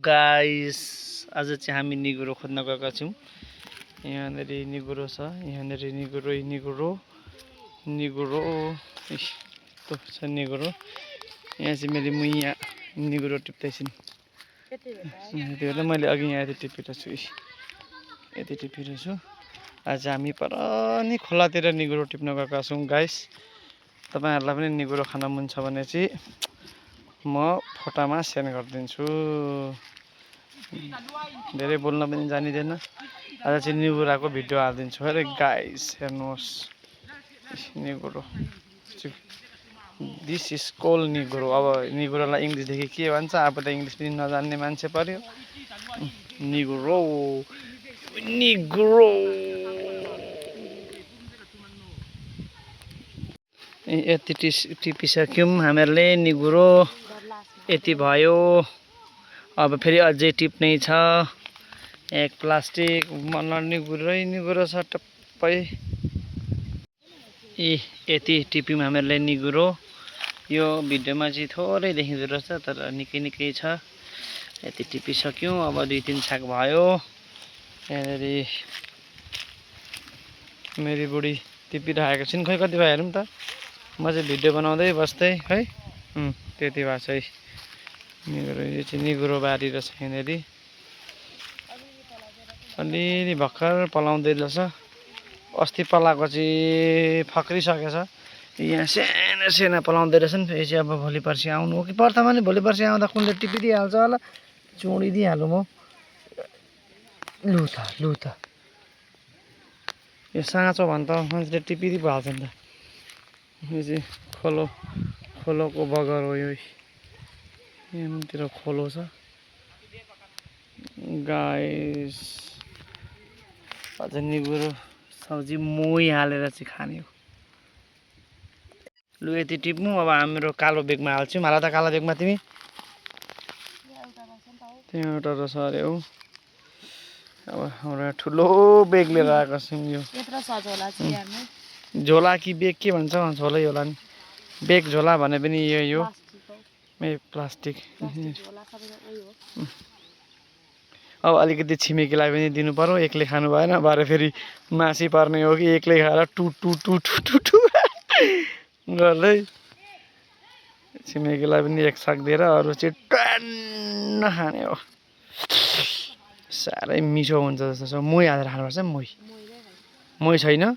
Guys आज चाहिँ हामी निगुरो खोज्न गएका छौँ। यहाँनिर निगुरो छ, यहाँनिर निगुरो यस्तो छ निगुरो। यहाँ चाहिँ मैले मुइया निगुरो टिप्दैछन्। त्यही भएर मैले अघि यहाँ यति टिपिरहेको छु। आज हामी पर नि खोलातिर निगुरो टिप्न गएका छौँ गाइस। तपाईहरुलाई पनि निगुरो खान मन छ भने चाहिँ म फोटामा सेन्ड गरिदिन्छु। धेरै बोल्न पनि जानिदैन। आज चाहिँ निगुराको भिडियो हालिदिन्छु अरे गाइस, हेर्नुहोस् निगुरो। दिस इज कॉल निगुरो। अब निगुरोलाई इङ्ग्लिसदेखि के भन्छ, अब त इङ्ग्लिस पनि नजान्ने मान्छे पर्यो। निगुरो यति टिपिसक्यौँ हामीहरूले निगुरो। यति भयो। अब फेरि अझै टिप्नै छ। एक प्लास्टिक मन निगुरो छ टप्पै। यति टिप्यौँ हामीहरूले निगुरो। यो भिडियोमा चाहिँ थोरै देखिँदो रहेछ तर निकै छ। यति टिपिसक्यौँ। अब 2-3 छाक भयो। यहाँनिर मेरी बुढी टिपिरहेको छिन्। खोइ कति भयो हेरौँ त। म चाहिँ भिडियो बनाउँदै बस्दै है। त्यति भएको छ है। निगुरो यो चाहिँ निगुरो बारी रहेछ। यहाँनिर अलिअलि भर्खर पलाउँदै रहेछ। अस्ति पलाएको चाहिँ फक्रिसकेछ। यहाँ साना पलाउँदै रहेछन्। फेरि चाहिँ अब भोलि पर्सि आउनु हो कि पर्तामा नि भोलि पर्सि आउँदा कुनले टिपिदिइहाल्छ होला। चुडिदिइहालौँ म। लु त यो साँचो भने त मान्छेले टिपिदिइ पो हाल्छ नि त। यो चाहिँ खोलोको बगर हो यो। यहाँतिर खोलो छ गाइस। अझ निगुरो सब्जी मोही हालेर चाहिँ खाने हो। लु यति टिप्नु। अब हाम्रो कालो बेगमा हाल्छौँ। हाल त कालो बेगमा तिमी। त्यहाँ एउटा रहेछ अरे हौ। अब हाम्रो ठुलो बेग लिएर आएको छौँ। यो झोला कि बेग के भन्छ, झोलै होला नि। बेग झोला भने पनि यो प्लास्टिक। अब अलिकति छिमेकीलाई पनि दिनु पर्यो। एक्लै खानु भएन, भरे फेरि मासी पर्ने हो कि एक्लै खाएर टु गर्दै। छिमेकीलाई पनि एक साग दिएर अरू चाहिँ टन्न खाने हो। साह्रै मिठो हुन्छ जस्तो छ। मोही हालेर खानुपर्छ। मोही छैन,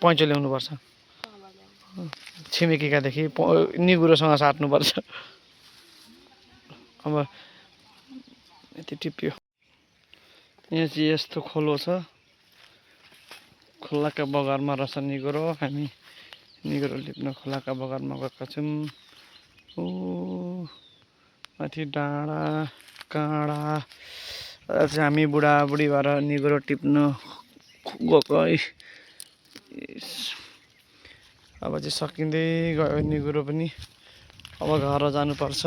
पैँचो ल्याउनुपर्छ। छिमेकीकादेखि निगुरोसँग साट्नुपर्छ। अब यति टिप्यो। यहाँ चाहिँ यस्तो खोलो छ। खोलाका बगरमा रहेछ निगुरो। हामी निगुरो टिप्न खोलाका बगरमा गएका छौँ। ओ माथि डाँडा काँडा। चाहिँ हामी बुढाबुढी भएर निगुरो टिप्न गएको है। अब चाहिँ सकिँदै गयो निगुरो पनि। अब घर जानुपर्छ।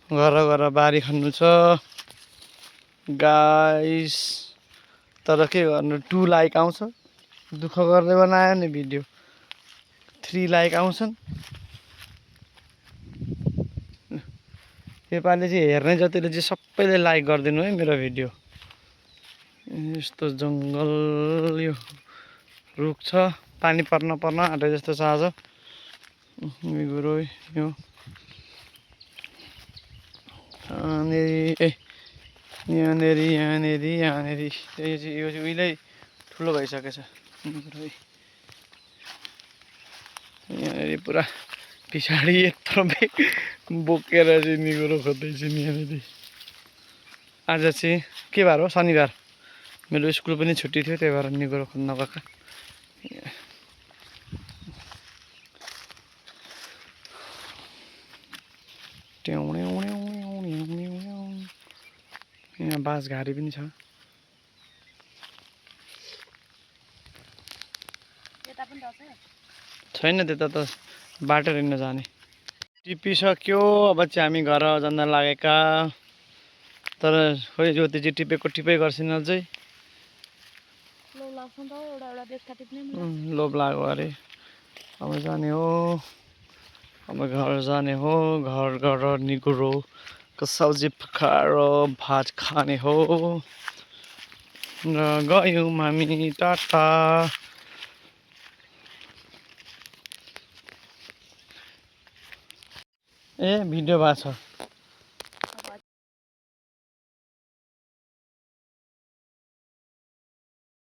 घर गएर बारी खन्नु छ गाइस। तर के गर्नु, 2 लाइक आउँछ। दुःख गर्दै बनायो नि भिडियो। 3 लाइक आउँछन्। योपालि चाहिँ हेर्ने जतिले चाहिँ सबैले लाइक गरिदिनु है मेरो भिडियो। यस्तो जङ्गल, यो रुख छ। पानी पर्न आँटे जस्तो छ आज। निगुरो यो यहाँनिर यो चाहिँ उहिल्यै ठुलो भइसकेछ निगुरो। यहाँनिर पुरा पछाडि यत्रो बेग बोकेर चाहिँ निगुरो खोज्दैछन् यहाँनिर। आज चाहिँ के बार हो, शनिबार। मेरो स्कुल पनि छुट्टी थियो, त्यही भएर निगुरो खोज्न गएको। यहाँ बाँसघारी पनि छ। छैन त्यता त बाटो हिँड्न जाने। टिपिसक्यो। अब चाहिँ हामी घर जान लागेका। तर खोइ ज्योति चाहिँ टिपै गर्छिन् अझै। लोभ लाग्यो अरे। अब जाने हो। अब घर जाने हो। घर गएर निगुरो माछाको सब्जी पकाएर भात खाने हो र गयौँ हामी टाटा। ए भिडियो भएको छ।